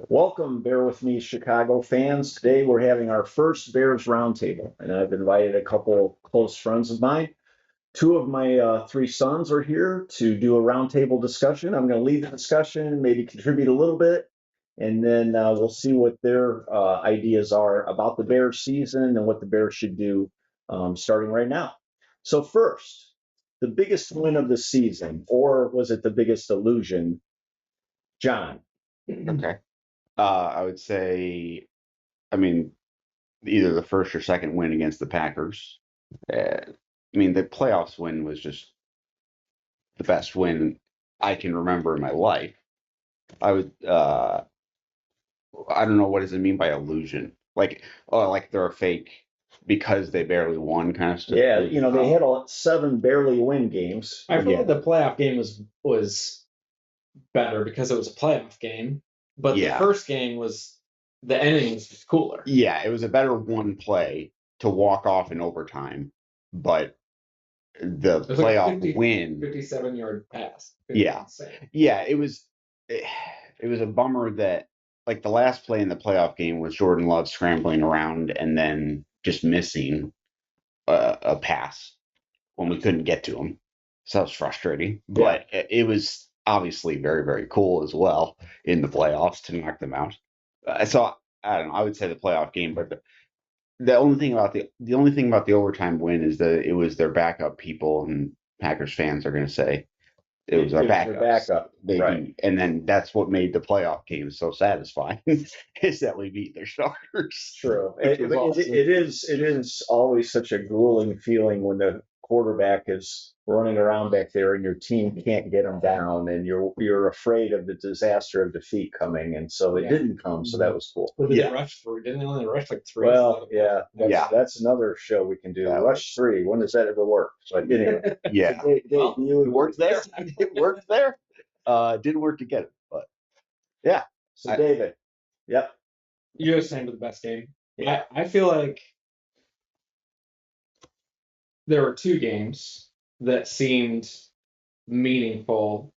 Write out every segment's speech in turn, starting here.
Welcome, Bear With Me, Chicago fans. Today we're having our first Bears Roundtable, and I've invited a couple close friends of mine. Two of my three sons are here to do a roundtable discussion. I'm going to lead the discussion, maybe contribute a little bit, and then we'll see what their ideas are about the Bears season and what the Bears should do starting right now. So first, the biggest win of the season, or was it the biggest illusion? John. Okay. I would say, either the first or second win against the Packers. The playoffs win was just the best win I can remember in my life. I don't know, what does it mean by illusion? Like they're a fake because they barely won kind of stuff. Yeah, they had 7 barely win games. I feel like the playoff game was better because it was a playoff game, but the first game the ending was just cooler. Yeah, it was a better one play to walk off in overtime, but the playoff win, 57-yard pass. Yeah, it was a bummer that like the last play in the playoff game was Jordan Love scrambling around and then just missing a pass when we couldn't get to him. So that was frustrating, but it was obviously very, very cool as well in the playoffs to knock them out. So I don't know. I would say the playoff game, but the only thing about the overtime win is that it was their backup people, and Packers fans are going to say it was our backup, right? And then that's what made the playoff game so satisfying is that we beat their starters. True. It is always such a grueling feeling when the quarterback is running around back there and your team can't get him down, and you're afraid of the disaster of defeat coming, and so it didn't come. So that was cool. Well, didn't they only rush like 3? Well, that's another show we can do. Rush 3. When does that ever work? But anyway, it worked there. It worked there. Didn't work to get it, but yeah. So David, yep. You're saying the best game. Yeah, I feel like there were 2 games that seemed meaningful.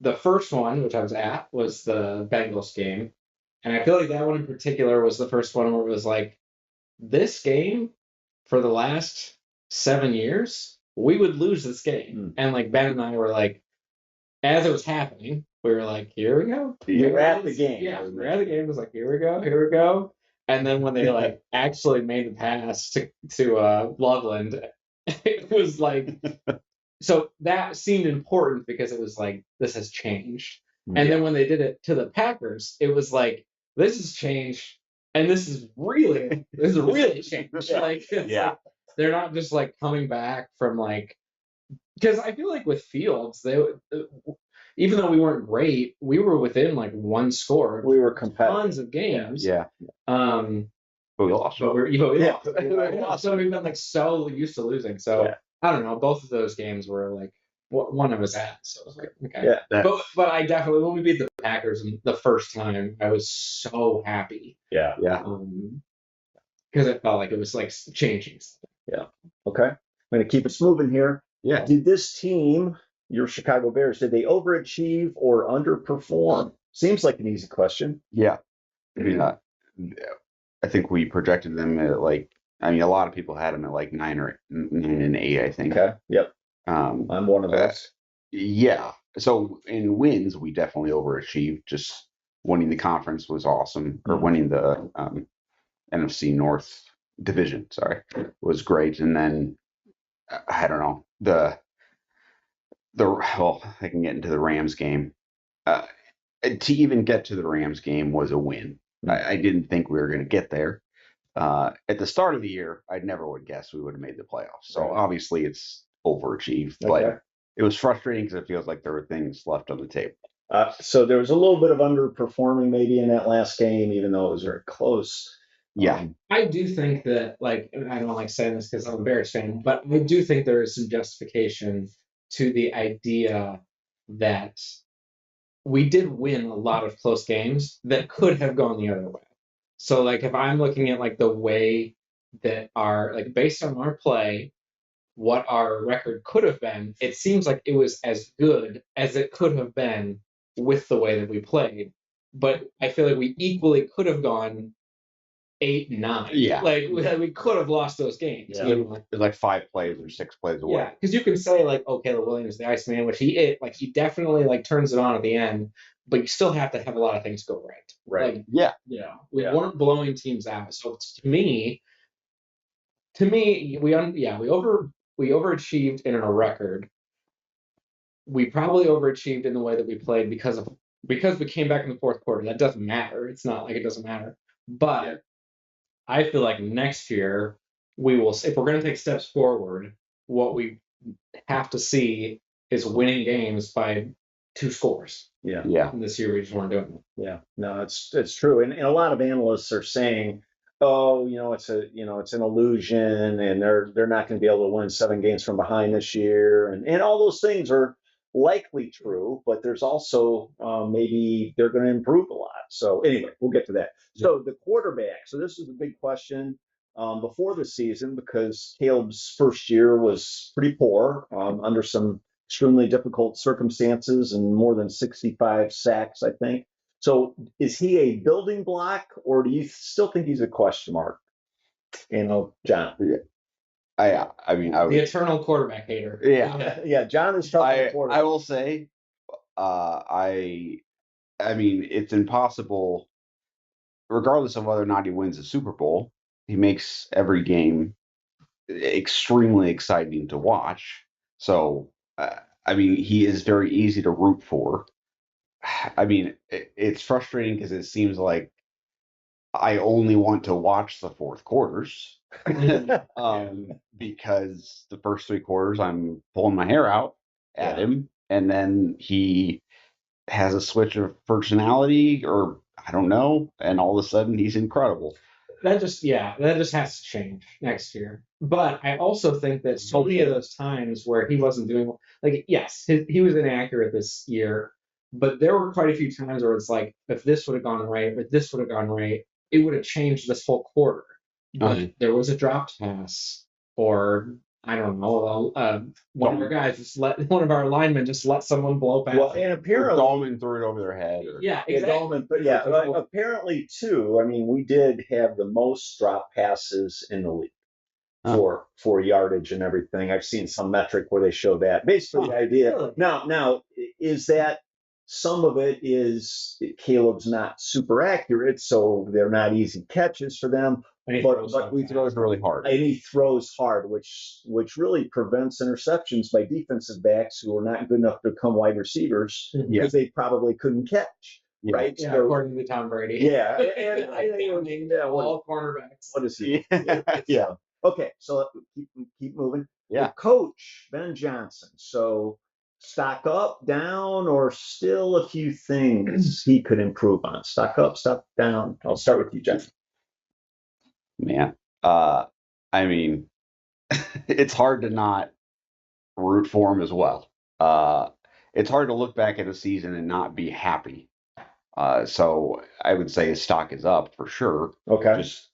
The first one, which I was at, was the Bengals game. And I feel like that one in particular was the first one where it was like, this game, for the last 7 years, we would lose this game. And like Ben and I were like, as it was happening, we were like, here we go. You're at the game. Yeah, we're at the game. It was like, here we go. And then when they like actually made the pass to Loveland, it was like, so that seemed important because it was like, this has changed. And then when they did it to the Packers, it was like, this has changed, and this is really changed. Like, like, they're not just like coming back from like, because I feel like with Fields, even though we weren't great, we were within like 1 score. We were competitive. Tons of games. Yeah. But we lost. So we've been like so used to losing. So I don't know. Both of those games were like one I was at. So I was like, okay. Yeah. But I definitely, when we beat the Packers the first time, I was so happy. Yeah. Because I felt like it was like changing something. Yeah. Okay. I'm going to keep us moving here. Yeah. Did this team, your Chicago Bears, did they overachieve or underperform? Seems like an easy question. Yeah. I think we projected them at a lot of people had them at like 9 and 8, I think. Okay. Yep. I'm one of those. Yeah. So in wins, we definitely overachieved. Just winning the conference was awesome, or winning the NFC North division. Was great. And then I don't know I can get into the Rams game. To even get to the Rams game was a win. I didn't think we were going to get there. At the start of the year, I never would guess we would have made the playoffs. So obviously it's overachieved, but it was frustrating because it feels like there were things left on the table. So there was a little bit of underperforming maybe in that last game, even though it was very close. Yeah. I do think that, like, I don't like saying this because I'm a Bears fan, but I do think there is some justification to the idea that we did win a lot of close games that could have gone the other way. So, like, if I'm looking at, like, the way that based on our play, what our record could have been, it seems like it was as good as it could have been with the way that we played. but I feel like we equally could have gone 8-9. Yeah. Like we could have lost those games. Yeah. You know? It's like 5 plays or 6 plays away. Yeah, because you can say like, okay, the Williams, the Iceman, which he definitely like turns it on at the end, but you still have to have a lot of things go right. Right. Like, Yeah. we weren't blowing teams out. So to me, we overachieved in a record. We probably overachieved in the way that we played because we came back in the fourth quarter. That doesn't matter. It's not like it doesn't matter. But I feel like next year we will, if we're going to take steps forward, what we have to see is winning games by 2 scores. Yeah. Yeah. And this year we just weren't doing it. Yeah. No, it's true. And a lot of analysts are saying, oh, it's an illusion, and they're not going to be able to win 7 games from behind this year, and all those things are likely true, but there's also maybe they're going to improve a lot. So anyway, we'll get to that. So the quarterback. So this is a big question before the season, because Caleb's first year was pretty poor under some extremely difficult circumstances and more than 65 sacks, I think. So is he a building block, or do you still think he's a question mark? John. I mean, I would, The eternal quarterback hater. Yeah. John is tough. I will say, I mean, it's impossible, regardless of whether or not he wins the Super Bowl. He makes every game extremely exciting to watch. So, I mean, he is very easy to root for. I mean, it's frustrating because it seems like I only want to watch the fourth quarters because the first 3 quarters I'm pulling my hair out at him, and then he has a switch of personality, or I don't know, and all of a sudden he's incredible. That just has to change next year. But I also think that so many of those times where he wasn't doing, like, yes, he was inaccurate this year, but there were quite a few times where it's like, if this would have gone right, or this would have gone right, it would have changed this whole quarter. But there was a dropped pass, or I don't know, one of our guys one of our linemen just let someone blow past. Well, and apparently Dolman threw it over their head. Yeah, exactly. But apparently too. I mean, we did have the most drop passes in the league for yardage and everything. I've seen some metric where they show that. Basically, the idea. Really? Now, is that some of it is Caleb's not super accurate, so they're not easy catches for them. But he throws really hard. And he throws hard, which really prevents interceptions by defensive backs who are not good enough to become wide receivers because they probably couldn't catch. Yeah. Right? Yeah, So, according to Tom Brady. Yeah. And I think all cornerbacks. What is he? Yeah. Okay, so keep moving. Yeah. The coach, Ben Johnson. So stock up, down, or still a few things he could improve on? Stock up, stock down. I'll start with you, Jeff. Man, I mean, it's hard to not root for him as well. It's hard to look back at a season and not be happy. So I would say his stock is up for sure. Okay. Just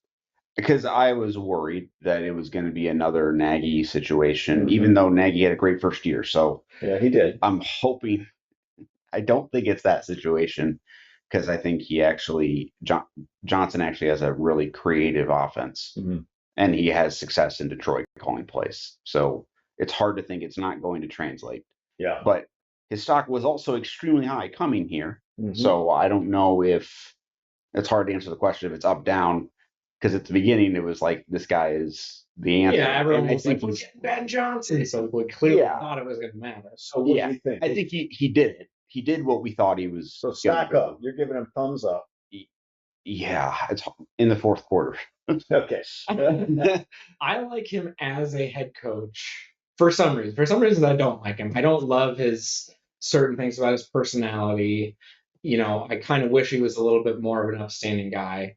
because I was worried that it was going to be another Nagy situation, even though Nagy had a great first year. So yeah, he did. I'm hoping. I don't think it's that situation, because I think he actually Johnson actually has a really creative offense, and he has success in Detroit calling plays. So it's hard to think it's not going to translate. Yeah. But his stock was also extremely high coming here. So I don't know if it's hard to answer the question if it's up, down, because at the beginning it was like, this guy is the answer. Yeah, everyone was like, Ben Johnson. So we clearly thought it was going to matter. So what do you think? I think he did it. He did what we thought he was. So stock up. You're giving him thumbs up. Yeah, it's in the fourth quarter. Okay. I like him as a head coach for some reason. For some reasons, I don't like him. I don't love his certain things about his personality. I kind of wish he was a little bit more of an upstanding guy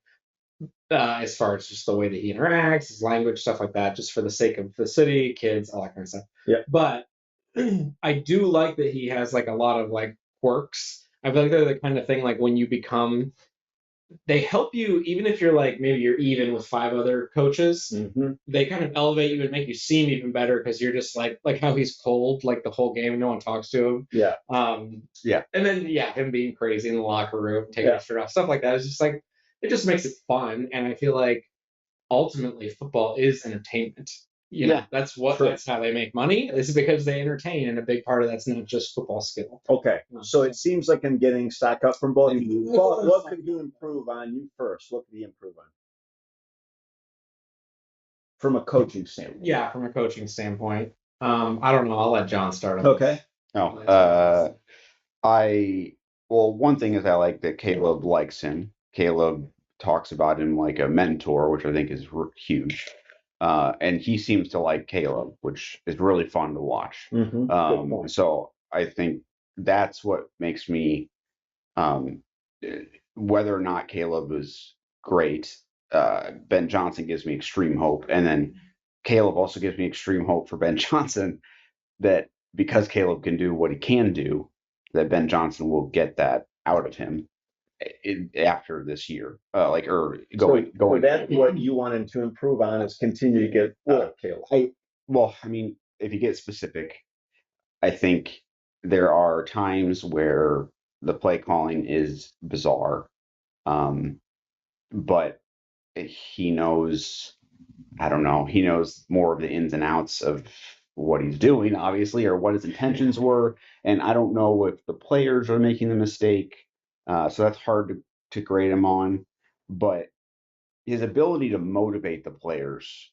as far as just the way that he interacts, his language, stuff like that, just for the sake of the city, kids, all that kind of stuff. Yeah. But I do like that he has like a lot of like quirks. I feel like they're the kind of thing like when you become they help you even if you're like maybe you're even with 5 other coaches. Mm-hmm. They kind of elevate you and make you seem even better because you're just like how he's cold like the whole game, no one talks to him. Yeah. Yeah. And then him being crazy in the locker room, taking his shirt off, stuff like that. It's just like it just makes it fun, and I feel like ultimately football is entertainment. That's how they make money. Is because they entertain, and a big part of that's not just football skill. Okay, so it seems like I'm getting stock up from both of you. What could you improve on? You first. What could he improve on? From a coaching standpoint. Yeah, from a coaching standpoint. I don't know. I'll let John start on Okay. No. One thing is I like that Caleb likes him. Caleb talks about him like a mentor, which I think is huge. And he seems to like Caleb, which is really fun to watch. Mm-hmm. So I think that's what makes me, whether or not Caleb is great, Ben Johnson gives me extreme hope. And then Caleb also gives me extreme hope for Ben Johnson that because Caleb can do what he can do, that Ben Johnson will get that out of him after this year, going. That's what you want him to improve on is continue to get Caleb. I mean, if you get specific, I think there are times where the play calling is bizarre, but he knows. I don't know. He knows more of the ins and outs of what he's doing, obviously, or what his intentions were. And I don't know if the players are making the mistake. So that's hard to grade him on. But his ability to motivate the players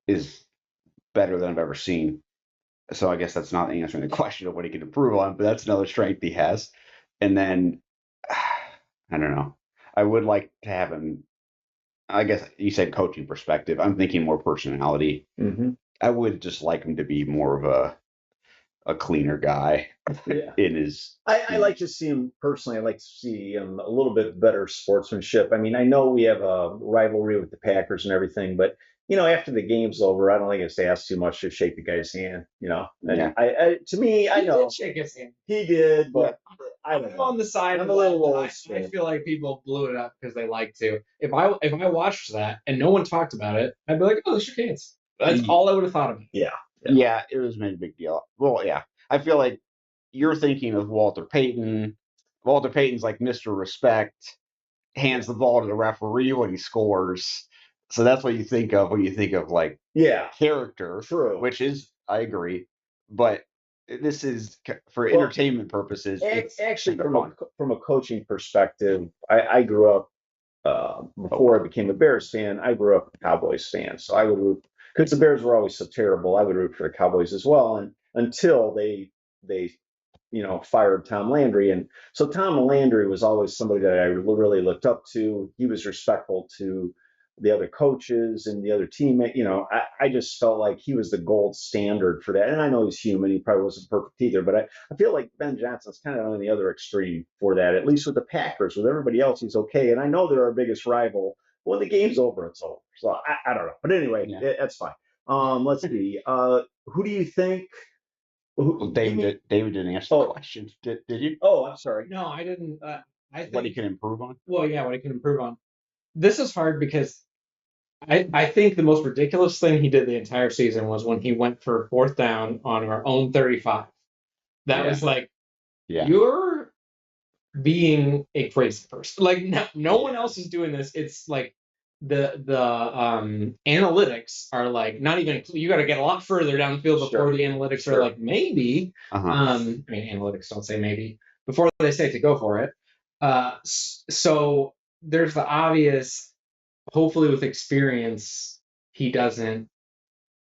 is better than I've ever seen. So I guess that's not answering the question of what he can improve on, but that's another strength he has. And then, I don't know. I would like to have him. I guess you said coaching perspective. I'm thinking more personality. Mm-hmm. I would just like him to be more of a cleaner guy. Yeah. In his. I like to see him personally. I like to see him a little bit better sportsmanship. I mean, I know we have a rivalry with the Packers and everything, but after the game's over, I don't think it's asked too much to shake the guy's hand. And to me, I know he did shake his hand. He did, but I don't know. On the side, I'm a little old. I feel like people blew it up because they like to. If I watched that and no one talked about it, I'd be like, oh, they shook hands. That's all I would have thought of it. Yeah, it was made a big deal. Well, yeah, I feel like you're thinking of Walter Payton. Walter Payton's like Mr. Respect, hands the ball to the referee when he scores. So that's what you think of when you think of like character. True. Which is, I agree, but this is for entertainment purposes. It's actually from a coaching perspective. I grew up before I became a Bears fan. I grew up a Cowboys fan, so I would root because the Bears were always so terrible. I would root for the Cowboys as well, and until they fired Tom Landry. And so Tom Landry was always somebody that I really looked up to. He was respectful to the other coaches and the other teammate. I just felt like he was the gold standard for that. And I know he's human. He probably wasn't perfect either, but I feel like Ben Johnson's kind of on the other extreme for that, at least with the Packers. With everybody else, he's okay. And I know they're our biggest rival. When the game's over, it's over. So I don't know. But anyway, that's fine. Let's see. Who do you think? Well, David didn't answer the question. Did you? Oh, I'm sorry. No, I didn't. I think what he can improve on. Well, yeah, what he can improve on. This is hard because I think the most ridiculous thing he did the entire season was when he went for 4th down on our own 35. That was like, you're being a crazy person. Like no one else is doing this. It's like the analytics are like not even. You got to get a lot further down the field before the analytics are like maybe. I mean, analytics don't say maybe before they say to go for it. So there's the obvious. Hopefully, with experience, he doesn't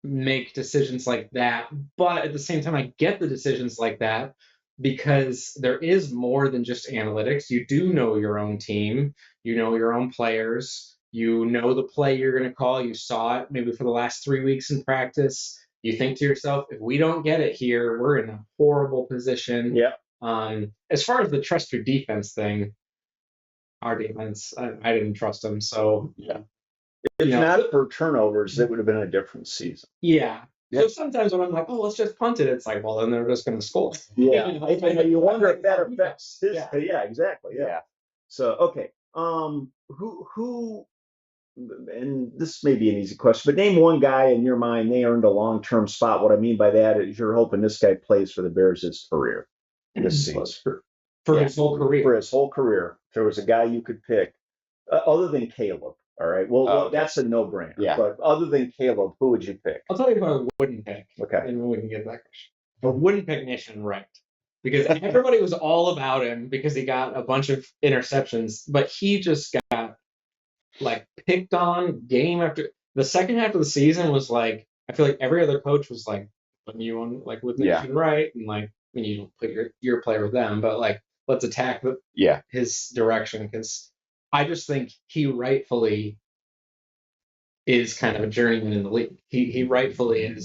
make decisions like that. But at the same time, I get the decisions like that because there is more than just analytics. You do know your own team, you know your own players, you know the play you're going to call. You saw it maybe for the last 3 weeks in practice. You think to yourself, if we don't get it here, we're in a horrible position. As far as the trust your defense thing, our defense, I didn't trust them. So if not for turnovers, it would have been a different season. So sometimes when I'm like, oh, let's just punt it, it's like, well, then they're just going to score. You wonder if that affects his. Exactly. So okay, Who, and this may be an easy question, but name one guy in your mind they earned a long-term spot. What I mean by that is you're hoping this guy plays for the Bears his career this season. For his whole career. For his whole career, if there was a guy you could pick, other than Caleb. All right. Well, okay. That's a no-brainer. Yeah. But other than Caleb, who would you pick? I'll tell you who I wouldn't pick. Okay. And then we can get that question. But wouldn't pick Nation Wright. Because everybody was all about him because he got a bunch of interceptions, but he just got like picked on game after the second half of the season was like I feel like every other coach was like putting you on like with Nation Wright and like I mean you don't put your player with them, but like let's attack his direction because I just think he rightfully is kind of a journeyman in the league. He rightfully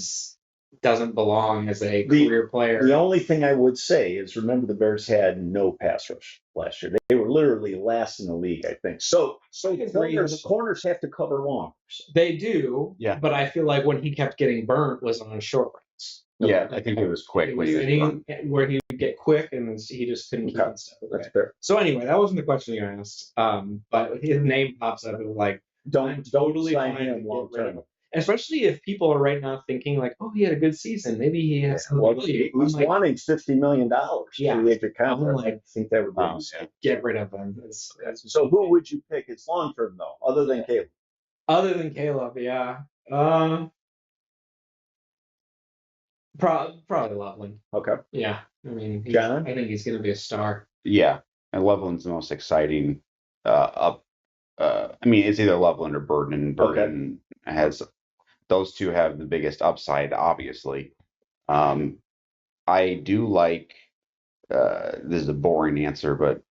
doesn't belong as a career player. The only thing I would say is remember the Bears had no pass rush last year. They were literally last in the league, I think. So the corners have to cover long. They do, but I feel like when he kept getting burnt was on short routes. Yeah, I think it was quick when he was burnt. Where he would get quick and he just couldn't keep on stuff. That's fair. So anyway, that wasn't the question you asked. But his name pops up and like don't totally sign him long term. Especially if people are right now thinking like, oh, he had a good season. Maybe he has some value. He's wanting $50 million. Yeah. I think that would be get rid of him. So who would you pick? It's long term though, other than Caleb. Other than Caleb, yeah. Probably Loveland. Okay. Yeah. I mean, John? I think he's going to be a star. Yeah. And Loveland's the most exciting I mean, it's either Loveland or Burden. Burden has those two have the biggest upside, obviously. I do like this is a boring answer, but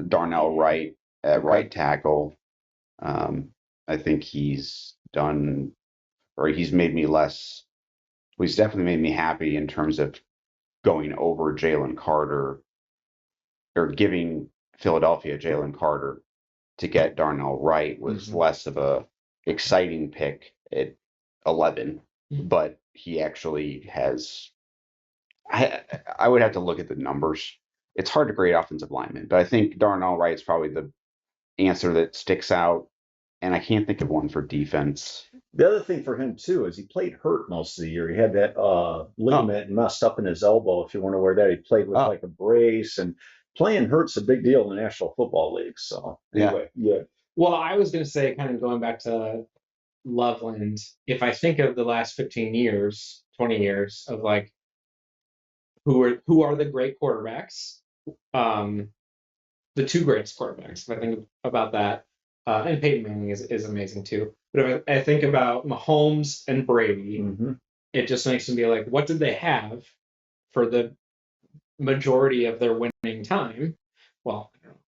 Darnell Wright at right tackle. I think he's done, or he's made me less. Well, he's definitely made me happy in terms of going over Jalen Carter or giving Philadelphia Jalen Carter to get Darnell Wright was less of a exciting pick at 11, but he actually has. I would have to look at the numbers. It's hard to grade offensive linemen, but I think Darnell Wright is probably the answer that sticks out, and I can't think of one for defense. The other thing for him too is he played hurt most of the year. He had that ligament messed up in his elbow. If you want to wear that, he played with like a brace, and playing hurt's a big deal in the National Football League. So anyway, yeah. Well, I was going to say, kind of going back to Loveland, if I think of the last 15 years, 20 years of like who are the great quarterbacks, the two greatest quarterbacks. If I think about that, and Peyton Manning is amazing too. But if I think about Mahomes and Brady, it just makes me be like, what did they have for the majority of their winning time? Well, I don't know.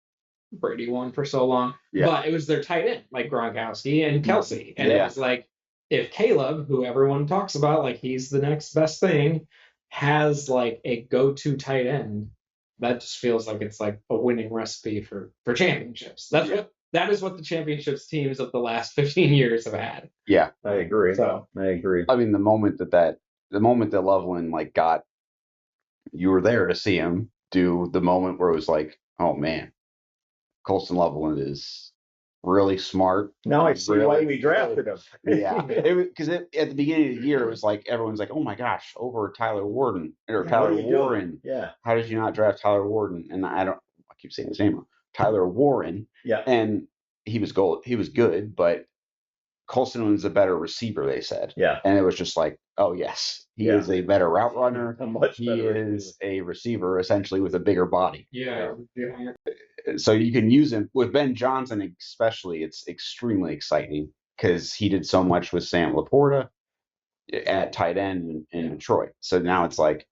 Brady won for so long, but it was their tight end like Gronkowski and Kelsey, and it was like if Caleb, who everyone talks about like he's the next best thing, has like a go-to tight end, that just feels like it's like a winning recipe for championships. That is what the championships teams of the last 15 years have had. Yeah, I agree. I agree. I mean, the moment that Loveland like got, you were there to see him do the moment where it was like, oh man, Colston Loveland is really smart. Now I see why we drafted him. Yeah, because at the beginning of the year, it was like everyone's like, "Oh my gosh, over Tyler Warren or Tyler Warren." Yeah. How did you not draft Tyler Warren? And I keep saying his name wrong. Tyler Warren. Yeah. And he was good, but Colston was a better receiver, they said. Yeah. And it was just like, oh yes, he is a better route runner. He is a receiver essentially with a bigger body. Yeah. So you can use him with Ben Johnson, especially. It's extremely exciting because he did so much with Sam Laporta at tight end in Detroit. So now it's like,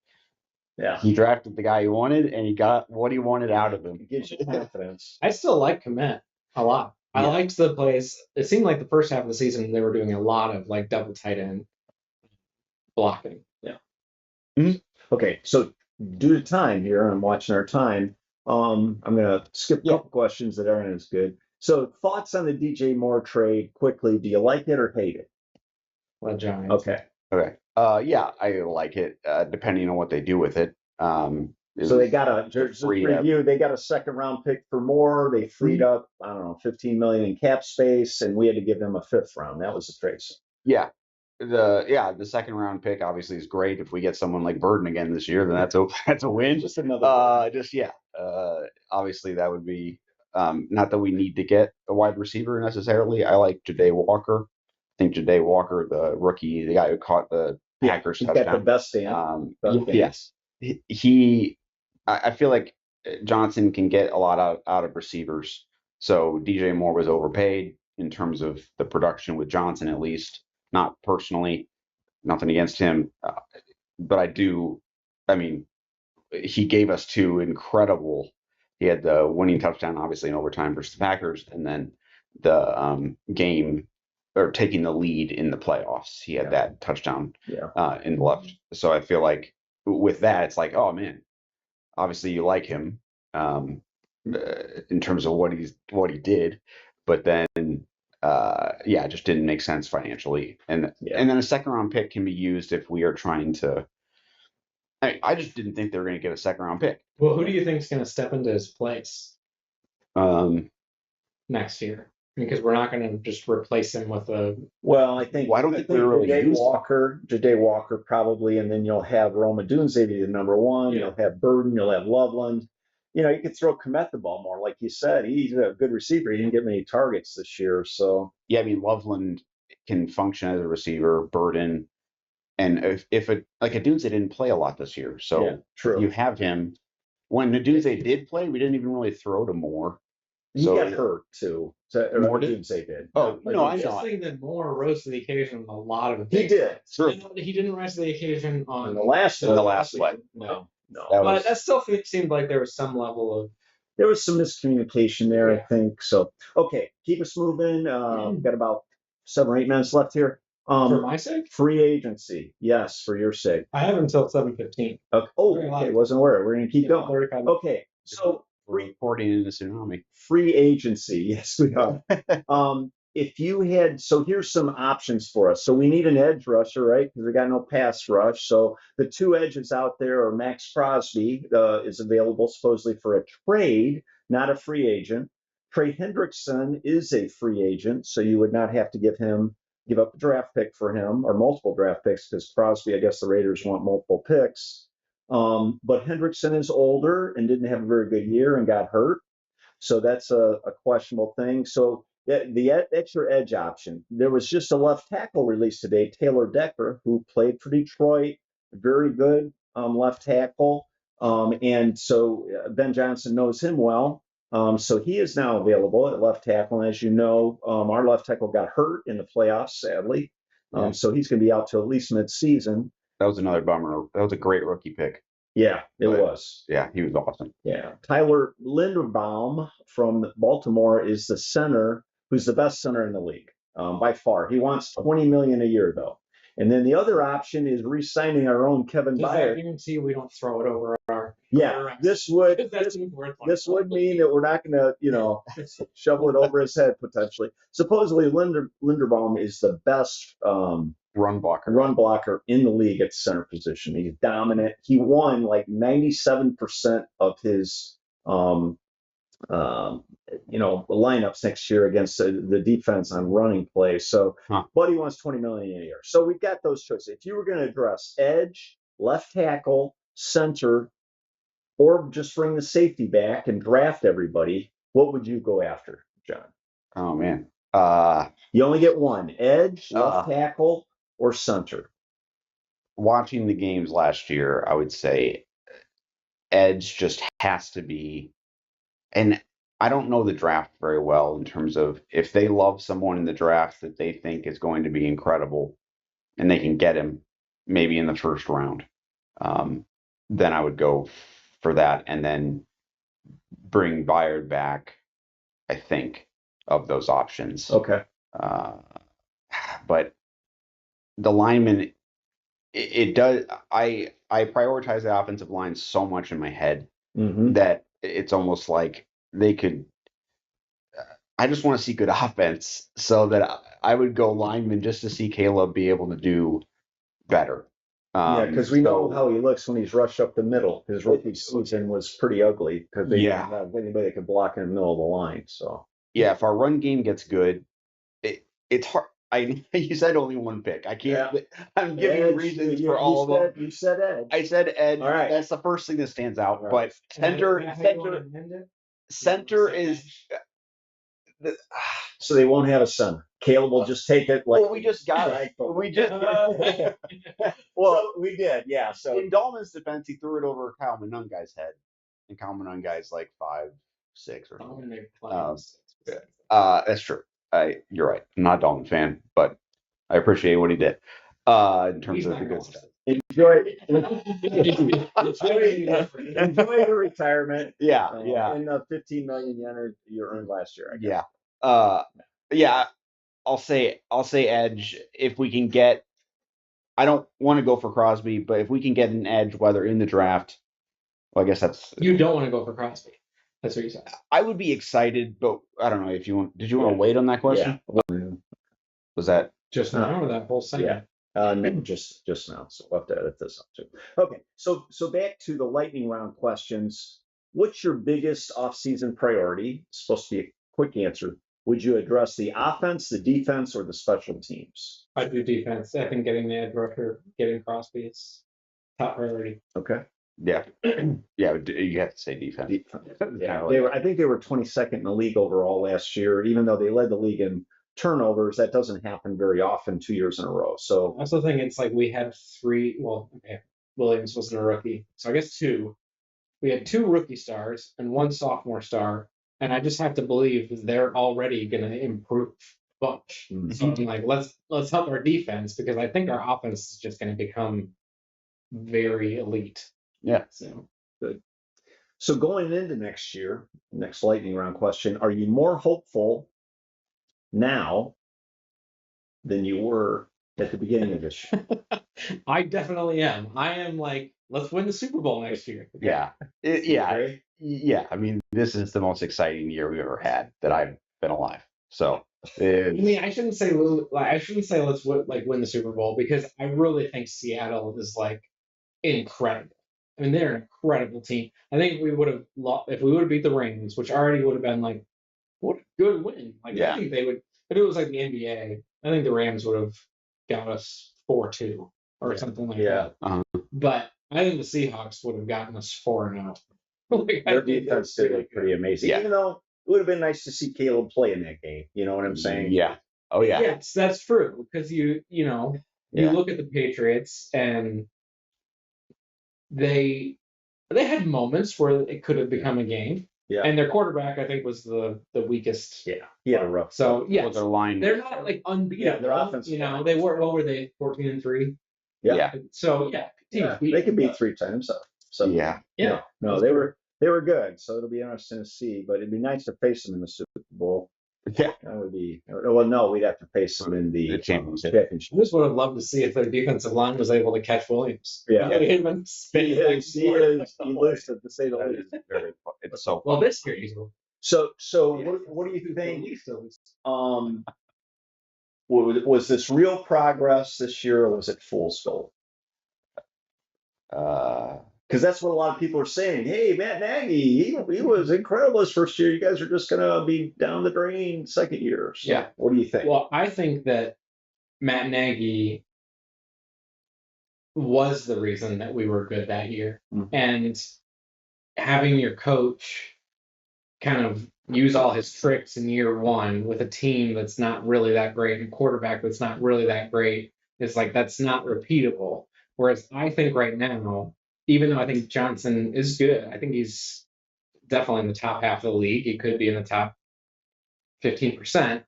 he drafted the guy he wanted, and he got what he wanted out of him. It gives you confidence. I still like Komet a lot. I liked the plays. It seemed like the first half of the season they were doing a lot of like double tight end blocking. Yeah. Okay, so due to time here, I'm watching our time. I'm gonna skip a couple questions that aren't as good. So thoughts on the DJ Moore trade quickly. Do you like it or hate it? Well, John. Okay. Yeah, I like it, depending on what they do with it. So they got a just free, review. They got a second round pick for Moore. They freed up, I don't know, 15 million in cap space, and we had to give them a fifth round. That was the trade. the second round pick obviously is great. If we get someone like Burden again this year, then that's a win. Just another. Obviously that would be not that we need to get a wide receiver necessarily. I like Ja'Day Walker. I think Ja'Day Walker, the rookie, the guy who caught the Packers he's touchdown. got the best stand. Yes, I feel like Johnson can get a lot out of receivers. So DJ Moore was overpaid in terms of the production with Johnson, at least. Not personally, nothing against him, but I do. I mean, he gave us two incredible. He had the winning touchdown, obviously in overtime versus the Packers, and then the game or taking the lead in the playoffs. He had that touchdown in the left. So I feel like with that, it's like, oh man, obviously you like him in terms of what he did, but then it just didn't make sense financially. And then a second round pick can be used if we are trying to. I just didn't think they were going to get a second round pick. Well, who do you think is going to step into his place next year? Because we're not going to just replace him with a. Well, I think. Well, I don't think we're really Ja'Day Walker probably, and then you'll have Roma Dunze the number one. You'll have Burden. You'll have Loveland. You could throw Kmet the ball more, like you said. He's a good receiver. He didn't get many targets this year, so. Yeah, I mean Loveland can function as a receiver. Burden. And if a Dunze didn't play a lot this year, so true. You have him. When Dunze did play, we didn't even really throw to Moore. He got hurt too. Moore Dunze did. Oh no, I just think that Moore rose to the occasion on a lot of things. He did. Sure. He didn't rise to the occasion on the last play. No. But that still seemed like there was some level of. There was some miscommunication there, I think. So okay, keep us moving. We've got about 7 or 8 minutes left here. For my sake? Free agency. Yes, for your sake. I have until 7:15. Okay. Wasn't aware. We're going to keep going. Okay. So we're reporting in the tsunami. Free agency. Yes, we are. If you had, so here's some options for us. So we need an edge rusher, right? Because we got no pass rush. So the two edges out there are Max Crosby is available supposedly for a trade, not a free agent. Trey Hendrickson is a free agent, so you would not have to give up a draft pick for him or multiple draft picks because Crosby, I guess the Raiders want multiple picks. But Hendrickson is older and didn't have a very good year and got hurt. So that's a questionable thing. So that's your edge option. There was just a left tackle released today, Taylor Decker, who played for Detroit, very good left tackle. And so Ben Johnson knows him well. So he is now available at left tackle. And as you know, our left tackle got hurt in the playoffs, sadly. So he's going to be out till at least mid-season. That was another bummer. That was a great rookie pick. Yeah, it was. Yeah, he was awesome. Yeah. Tyler Linderbaum from Baltimore is the center, who's the best center in the league by far. He wants $20 million a year, though. And then the other option is re-signing our own Kevin Byard. I guarantee we don't throw it over our. This would mean that we're not going to, shovel it over his head potentially. Supposedly, Linderbaum is the best run blocker in the league at center position. He's dominant. He won like 97% of his lineups next year against the defense on running plays. So, but he wants $20 million a year. So we've got those choices. If you were going to address edge, left tackle, center, or just bring the safety back and draft everybody, what would you go after, John? Oh man, you only get one: edge, left tackle, or center. Watching the games last year, I would say edge just has to be. And I don't know the draft very well in terms of if they love someone in the draft that they think is going to be incredible and they can get him maybe in the first round, then I would go for that and then bring Byard back, I think, of those options. Okay. But the lineman, it does. I prioritize the offensive line so much in my head that it's almost like they could. I just want to see good offense, so that I would go lineman just to see Caleb be able to do better. Yeah, because we know So, how he looks when he's rushed up the middle. His rookie season was pretty ugly because they Yeah. didn't have anybody that could block in the middle of the line. So yeah, if our run game gets good, it's hard. You said only one pick. I can't. I'm giving you Edge, reasons you for all of them. You said Edge. I said edge. All right. That's the first thing that stands out. All right. But center is the, So they won't have a center. Caleb will just take it like. well, we just got it. We just Well, we did, yeah. So in Dahlman's defense, he threw it over Kyle Monungai's head, and Kyle Monungai's like 5'6" or something. That's true. You're right. I'm not a Dahlman fan, but I appreciate what he did. In terms of the good stuff. enjoy your retirement. Yeah, And the 15 million yen you earned last year, I guess. Yeah. I'll say edge if we can get. I don't want to go for Crosby, but if we can get an edge, whether in the draft, well, I guess that's. You don't want to go for Crosby. That's what you said. I would be excited, but I don't know if you want. Did you want to wait on that question? Yeah. Was that just now or that whole segment? No, just now. So we'll have to edit this up too. Okay, so back to the lightning round questions. What's your biggest offseason priority? It's supposed to be a quick answer. Would you address the offense, the defense, or the special teams? I do defense. I think getting the edge rusher, getting Crosby is top priority. Okay. Yeah. Yeah, you have to say defense. Yeah, I think they were 22nd in the league overall last year, even though they led the league in turnovers. That doesn't happen very often 2 years in a row. So I also think it's like we had three. Well, okay, Williams wasn't a rookie, so I guess two. We had 2 rookie stars and 1 sophomore star, and I just have to believe they're already going to improve a bunch. Mhm. So I'm like, let's help our defense because I think our offense is just going to become very elite. Yeah. So good. So going into next year, next lightning round question: are you more hopeful now than you were at the beginning of this year? I definitely am. I am like, let's win the Super Bowl next year. Yeah. Yeah. I mean, this is the most exciting year we've ever had that I've been alive. So, I mean, I shouldn't say let's win the Super Bowl because I really think Seattle is like incredible. I mean, they're an incredible team. I think we would have if we would have beat the Rams, which already would have been like, what a good win. Like, Yeah. I think they would, if it was like the NBA, I think the Rams would have got us 4-2 or something like that. But I think the Seahawks would have gotten us 4-0. Like, Their defense did look pretty amazing. Yeah. Even though it would have been nice to see Caleb play in that game. You know what I'm saying? Yeah. Oh, yeah. Yes, that's true. Because you look at the Patriots and they had moments where it could have become a game. Yeah. And their quarterback, I think, was the weakest. Yeah. He had a rough. So yeah, Their line. they're not like unbeatable. Yeah, their offense. They were. What were they? 14-3. Yeah. So they could beat 3 times. So Yeah. No, they were good. So it'll be interesting to see. But it'd be nice to face them in the Super Bowl. Yeah. That would be. Well, no, we'd have to face them in the championship. I just would have loved to see if their defensive line was able to catch Williams. Yeah. He is. He elusive to say the least. It's so. Well, this year he's. So what do you think? Was this real progress this year, or was it fool's gold? Because that's what a lot of people are saying. Hey, Matt Nagy, he was incredible his first year. You guys are just gonna be down the drain second year. So Yeah. What do you think? Well, I think that Matt Nagy was the reason that we were good that year, and having your coach kind of use all his tricks in year one with a team that's not really that great and quarterback that's not really that great is like that's not repeatable. Whereas I think right now, even though I think Johnson is good, I think he's definitely in the top half of the league. He could be in the top 15%.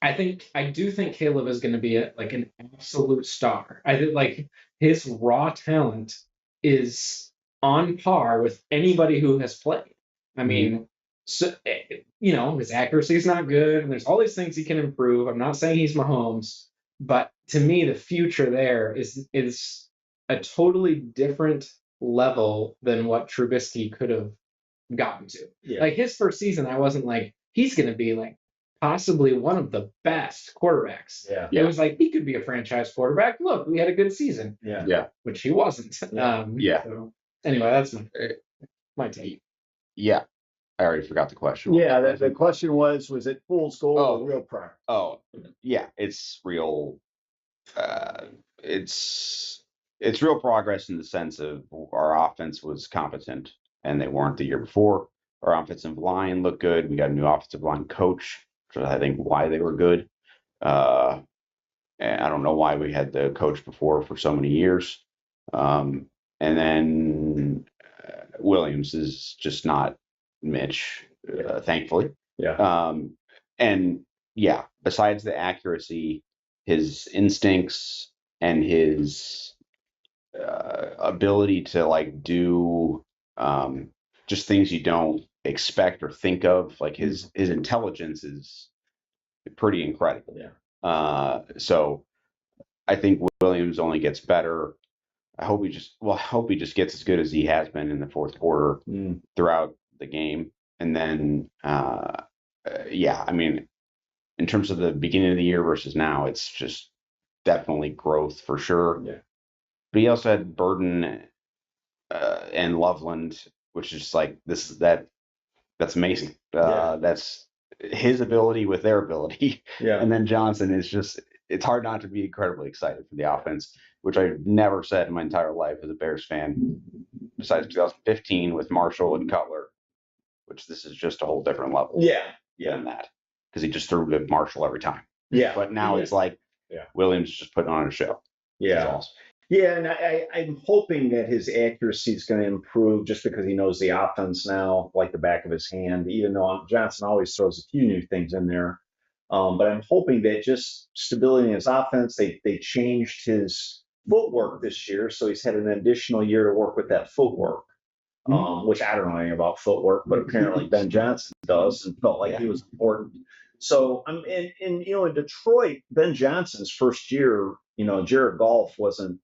I do think Caleb is going to be like an absolute star. I think like his raw talent is on par with anybody who has played. I mean, so his accuracy is not good, and there's all these things he can improve. I'm not saying he's Mahomes, but to me, the future there is a totally different level than what Trubisky could have gotten to. Yeah. Like his first season, I wasn't like he's going to be like possibly one of the best quarterbacks. Yeah. It was like he could be a franchise quarterback. Look, we had a good season. Yeah. Which he wasn't. Yeah. So, anyway, that's my take. Yeah. I already forgot the question. Yeah, the question was it fool's gold or real progress? Oh, yeah, it's real. It's real progress in the sense of our offense was competent, and they weren't the year before. Our offensive line looked good. We got a new offensive line coach, which is, I think, why they were good. And I don't know why we had the coach before for so many years. And then Williams is just not Mitch, thankfully. Yeah. And yeah, besides the accuracy, his instincts and his ability to like do just things you don't expect or think of, like his intelligence is pretty incredible. Yeah. So I think Williams only gets better. I hope he just gets as good as he has been in the fourth quarter throughout the game. And then, yeah, I mean, in terms of the beginning of the year versus now, it's just definitely growth for sure. Yeah. But he also had Burden and Loveland, which is just like that's amazing. That's his ability with their ability. Yeah. And then Johnson is just, it's hard not to be incredibly excited for the offense, which I've never said in my entire life as a Bears fan, besides 2015 with Marshall and Cutler, which this is just a whole different level. Yeah. Than that, because he just threw to Marshall every time. Yeah. But now it's like Williams just putting on a show. Yeah. Awesome. Yeah, and I'm hoping that his accuracy is going to improve just because he knows the offense now like the back of his hand, even though Johnson always throws a few new things in there. But I'm hoping that just stability in his offense, they changed his footwork this year, so he's had an additional year to work with that footwork, which I don't know anything about footwork, but apparently Ben Johnson does and felt like he was important. So in Detroit, Ben Johnson's first year, Jared Goff wasn't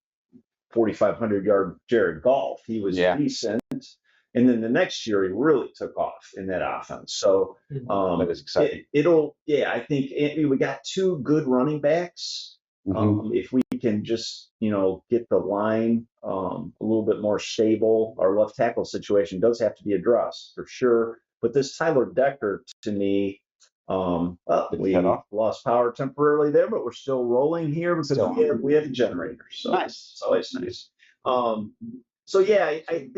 4,500 yard Jared Goff. He was decent. And then the next year, he really took off in that offense. So that is exciting. I think we got two good running backs. If we can just, get the line a little bit more stable, our left tackle situation does have to be addressed for sure. But this Tyler Decker, to me, we lost power temporarily there, but we're still rolling here because we have a generator. So nice. It's always nice. So yeah, I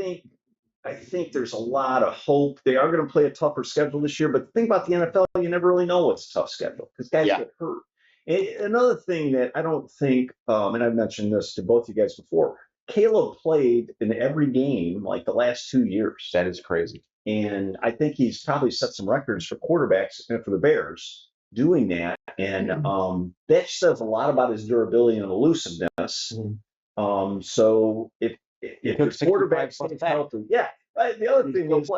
think there's a lot of hope. They are going to play a tougher schedule this year, but the thing about the NFL, you never really know what's a tough schedule because guys get hurt. And another thing that I don't think, and I've mentioned this to both you guys before, Caleb played in every game like the last 2 years. That is crazy. And I think he's probably set some records for quarterbacks and for the Bears doing that. And that says a lot about his durability and elusiveness. So if the quarterback stays healthy, the other thing is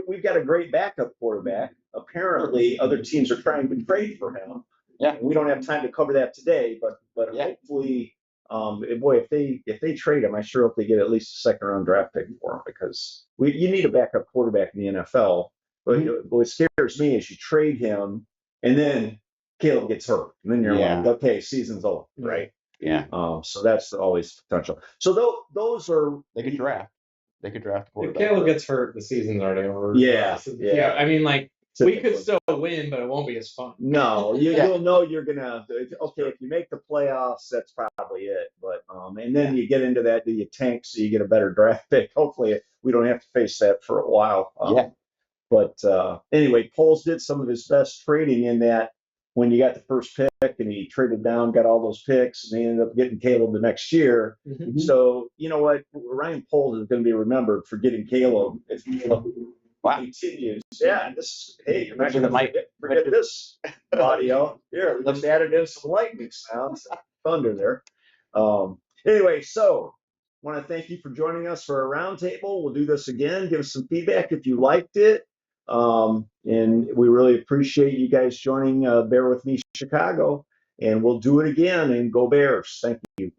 we've got a great backup quarterback. Apparently, other teams are trying to trade for him. Yeah, we don't have time to cover that today, but hopefully, if they trade him, I sure hope they get at least a second-round draft pick for him because you need a backup quarterback in the NFL. But what scares me is you trade him and then Caleb gets hurt, and then you're like, okay, season's over, right? Yeah. So that's always potential. So those are they could draft. They could draft a quarterback. If Caleb gets hurt, the season's already over. Yeah. I mean, like. We could still win, but it won't be as fun. No, you'll know you're gonna. Okay, if you make the playoffs, that's probably it. But and then you get into that, do you tank so you get a better draft pick? Hopefully, we don't have to face that for a while. But anyway, Poles did some of his best trading in that when you got the first pick and he traded down, got all those picks, and he ended up getting Caleb the next year. So you know what, Ryan Poles is going to be remembered for getting Caleb if Caleb continues. Yeah, you're not going to forget this audio. Here, let's add it in some lightning sounds, thunder there. Anyway, so want to thank you for joining us for a roundtable. We'll do this again. Give us some feedback if you liked it. And we really appreciate you guys joining Bear With Me Chicago. And we'll do it again, and go Bears. Thank you.